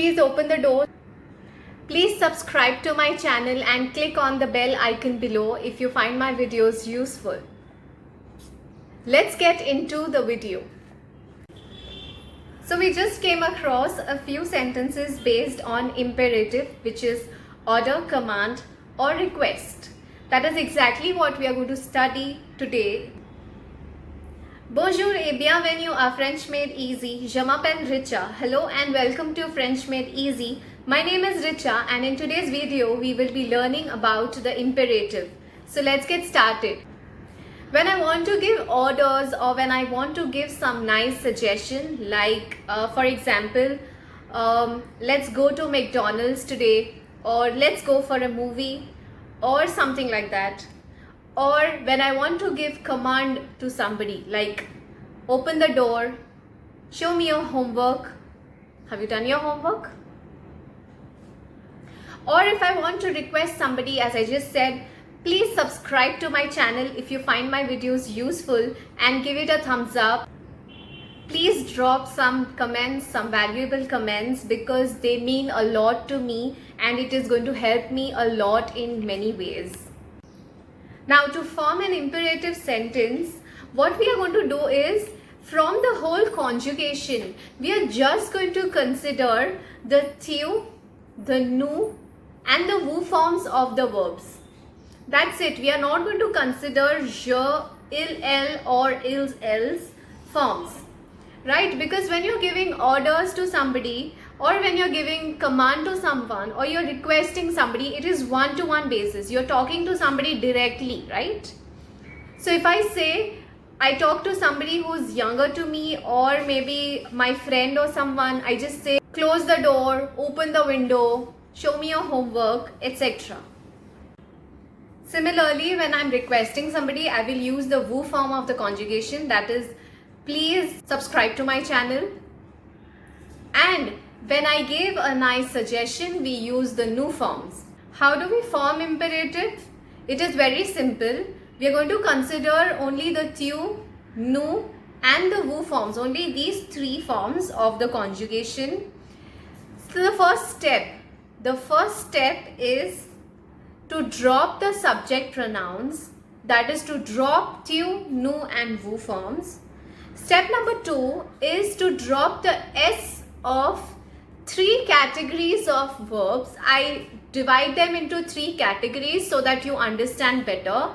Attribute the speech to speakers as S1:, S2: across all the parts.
S1: please open the door. Please subscribe to my channel and click on the bell icon below if you find my videos useful. Let's get into the video. So we just came across a few sentences based on imperative, which is order, command or request. That is exactly what we are going to study today. Bonjour et bienvenue à French Made Easy. Je m'appelle Richa. Hello and welcome to French Made Easy. My name is Richa and in today's video we will be learning about the imperative. So let's get started. When I want to give orders or when I want to give some nice suggestion, like for example, let's go to McDonald's today, or let's go for a movie or something like that. Or when I want to give command to somebody, like open the door, show me your homework, have you done your homework? Or if I want to request somebody, as I just said, please subscribe to my channel if you find my videos useful and give it a thumbs up. Please drop some comments, some valuable comments, because they mean a lot to me and it is going to help me a lot in many ways. Now, to form an imperative sentence, what we are going to do is, from the whole conjugation, we are just going to consider the tu, the nu and the wu forms of the verbs. That's it. We are not going to consider je, il, el or ils, else forms. Right? Because when you're giving orders to somebody, or when you're giving command to someone, or you're requesting somebody, it is one-to-one basis. You're talking to somebody directly, right? So if I say, I talk to somebody who's younger to me, or maybe my friend or someone, I just say, close the door, open the window, show me your homework, etc. Similarly, when I'm requesting somebody, I will use the wu form of the conjugation, that is, please subscribe to my channel. And when I give a nice suggestion, we use the nu forms. How do we form imperative? It is very simple. We are going to consider only the tu, nu and the wu forms, only these three forms of the conjugation. So the first step is to drop the subject pronouns, that is to drop tu, nu and wu forms. Step number 2 is to drop the s of three categories of verbs. I divide them into three categories so that you understand better.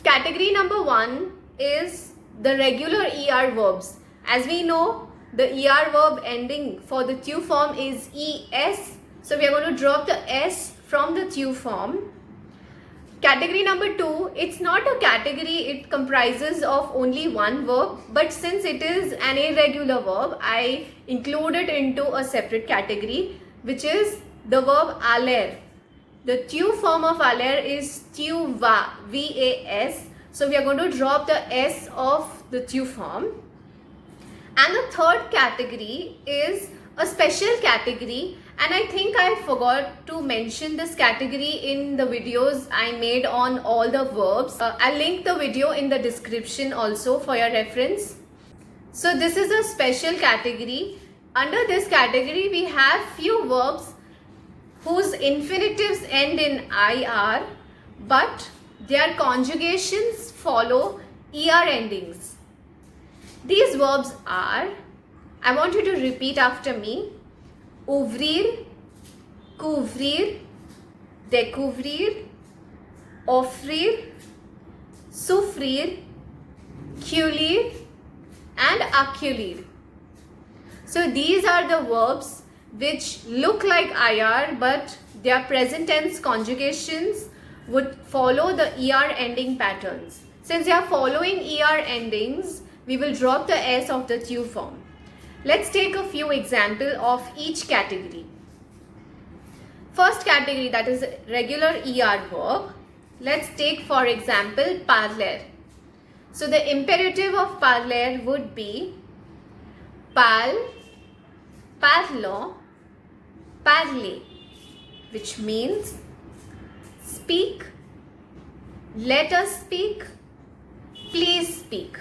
S1: Category number 1 is the regular ER verbs. As we know, the ER verb ending for the tu form is es. So we are going to drop the s from the tu form. Category number 2, it's not a category, it comprises of only one verb, but since it is an irregular verb, I include it into a separate category, which is the verb aller. The tu form of aller is tu va, V-A-S. So we are going to drop the s of the tu form. And the third category is a special category, and I think I forgot to mention this category in the videos I made on all the verbs. I'll link the video in the description also for your reference. So this is a special category. Under this category we have few verbs whose infinitives end in IR, but their conjugations follow ER endings. These verbs are, I want you to repeat after me: ouvrir, couvrir, découvrir, offrir, souffrir, cueillir and accueillir. So these are the verbs which look like IR, but their present tense conjugations would follow the ER ending patterns. Since they are following ER endings, we will drop the s of the tu form. Let's take a few examples of each category. First category, that is regular ER verb. Let's take for example parler. So the imperative of parler would be parle, parlons, parler, which means speak, let us speak, please speak.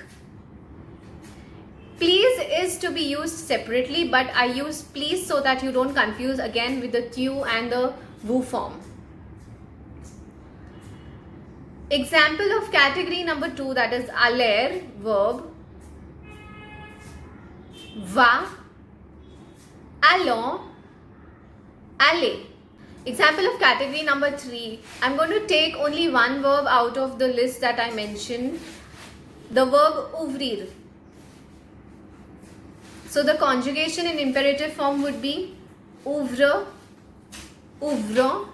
S1: Please is to be used separately, but I use please so that you don't confuse again with the tu and the wu form. Example of category number 2, that is aller, verb. Va, allons, aller. Example of category number 3. I'm going to take only one verb out of the list that I mentioned. The verb ouvrir. So the conjugation in imperative form would be ouvre, ouvrons,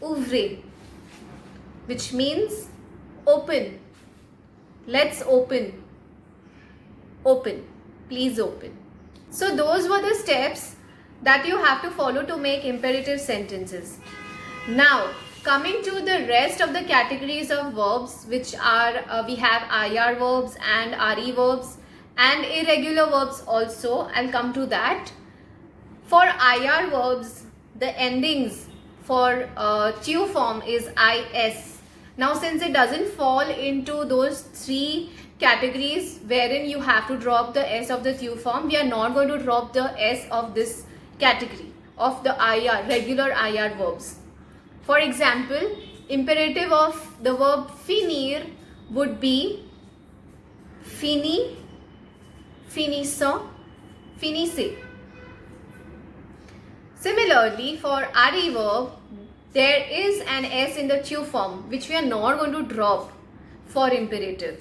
S1: ouvrez, which means open. Let's open. Open. Please open. So those were the steps that you have to follow to make imperative sentences. Now, coming to the rest of the categories of verbs, which are, we have IR verbs and RE verbs and irregular verbs also. I'll come to that. For IR verbs, the endings for tu form is IS. Now, since it doesn't fall into those 3 categories wherein you have to drop the S of the tu form, we are not going to drop the S of this category of the IR, regular IR verbs. For example, imperative of the verb finir would be fini, finissant, finissez. Similarly, for RE verb, there is an S in the tu form which we are not going to drop for imperative.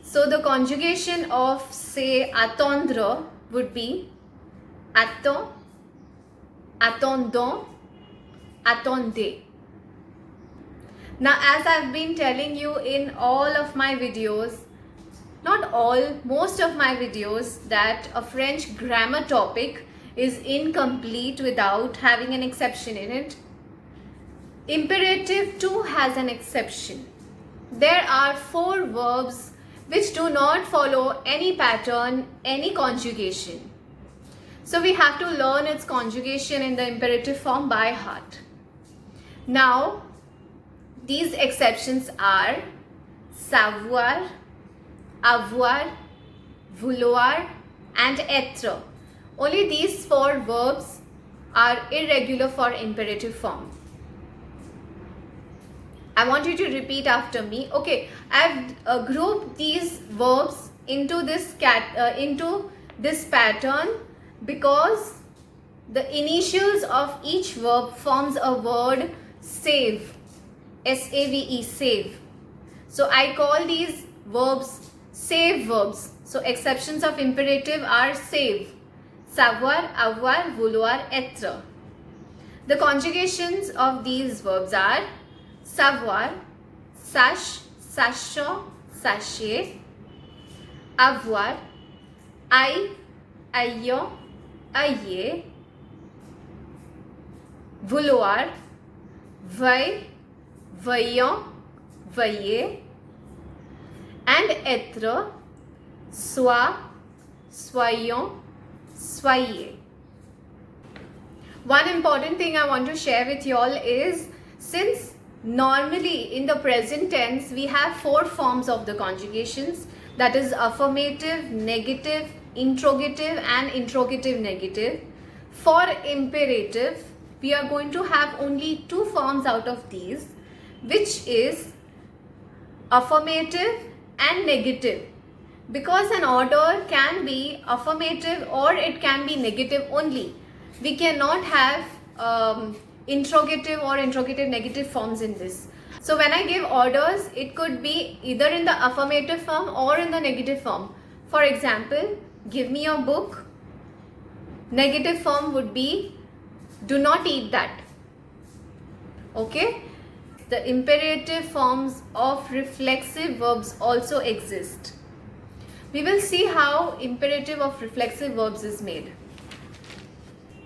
S1: So the conjugation of, say, attendre would be attends, attendons, attendez. Now, as I've been telling you in all of my videos, not all, most of my videos, that a French grammar topic is incomplete without having an exception in it. Imperative too has an exception. There are 4 verbs which do not follow any pattern, any conjugation. So we have to learn its conjugation in the imperative form by heart. Now, these exceptions are savoir, avoir, vouloir and être. Only these 4 verbs are irregular for imperative form. I want you to repeat after me. Okay, I've grouped these verbs into this pattern because the initials of each verb forms a word save, S-A-V-E, save. So I call these verbs save verbs. So exceptions of imperative are save, savoir, avoir, vouloir, être. The conjugations of these verbs are savoir, sache, sachant, sachez, avoir, aille, ayant, ayez, vouloir, veuille, veuillant, veuillez, and être, soit, soyons, soyez. One important thing I want to share with you all is, since normally in the present tense we have 4 forms of the conjugations, that is affirmative, negative, interrogative and interrogative negative. For imperative, we are going to have only 2 forms out of these, which is affirmative and negative. Because an order can be affirmative or it can be negative only. We cannot have interrogative or interrogative negative forms in this. So when I give orders, it could be either in the affirmative form or in the negative form. For example, give me your book. Negative form would be do not eat that. Okay? The imperative forms of reflexive verbs also exist. We will see how imperative of reflexive verbs is made.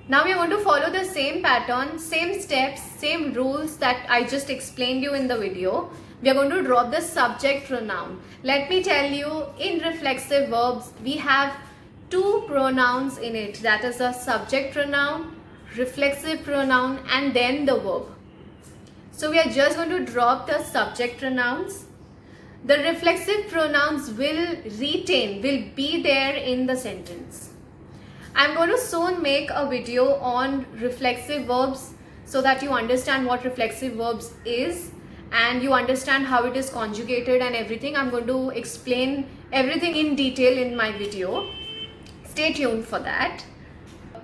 S1: Now we are going to follow the same pattern, same steps, same rules that I just explained you in the video. We are going to drop the subject pronoun. Let me tell you, in reflexive verbs, we have 2 pronouns in it. That is a subject pronoun, reflexive pronoun, and then the verb. So we are just going to drop the subject pronouns. the reflexive pronouns will be there in the sentence. I'm going to soon make a video on reflexive verbs so that you understand what reflexive verbs is and you understand how it is conjugated and everything. I'm going to explain everything in detail in my video. Stay tuned for that.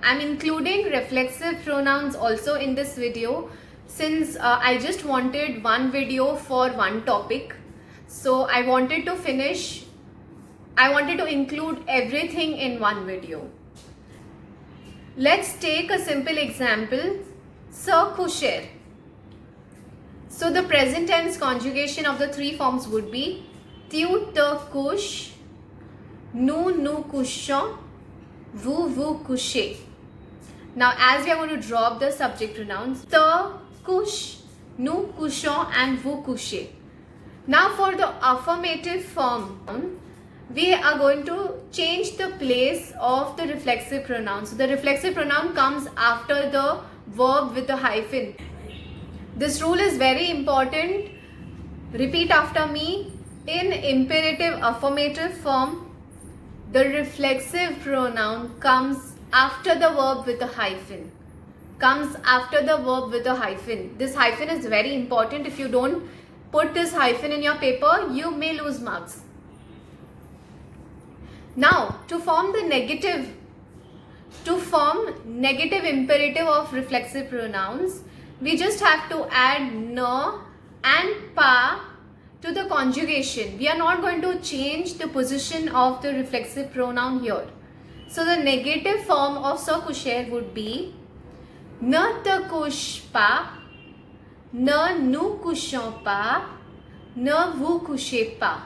S1: I'm including reflexive pronouns also in this video since I just wanted one video for one topic. So I wanted to include everything in one video. Let's take a simple example. Se coucher. So the present tense conjugation of the three forms would be tu te couches, nous couchons, vous couchez. Now as we are going to drop the subject pronouns, te couches, nous couchons and vous couchez. Now for the affirmative form, we are going to change the place of the reflexive pronoun. So the reflexive pronoun comes after the verb with the hyphen. This rule is very important. Repeat after me. In imperative affirmative form, the reflexive pronoun comes after the verb with a hyphen. This hyphen is very important. If you don't put this hyphen in your paper, you may lose marks. Now, to form negative imperative of reflexive pronouns, we just have to add na and pa to the conjugation. We are not going to change the position of the reflexive pronoun here. So the negative form of se coucher would be ne te couches pas, ne nous couchons pas, ne vous couchez pas.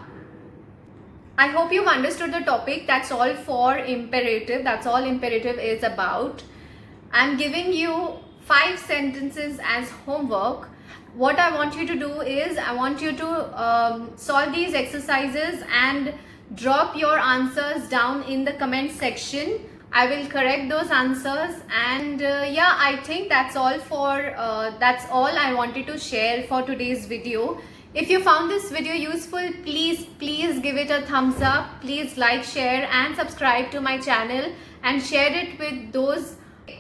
S1: I hope you've understood the topic. That's all for imperative. That's all imperative is about. I'm giving you 5 sentences as homework. What I want you to do is I want you to solve these exercises and drop your answers down in the comment section. I will correct those answers and yeah, I think that's all I wanted to share for today's video. If you found this video useful, please give it a thumbs up. Please like, share and subscribe to my channel and share it with those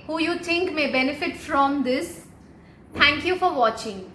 S1: who you think may benefit from this. Thank you for watching.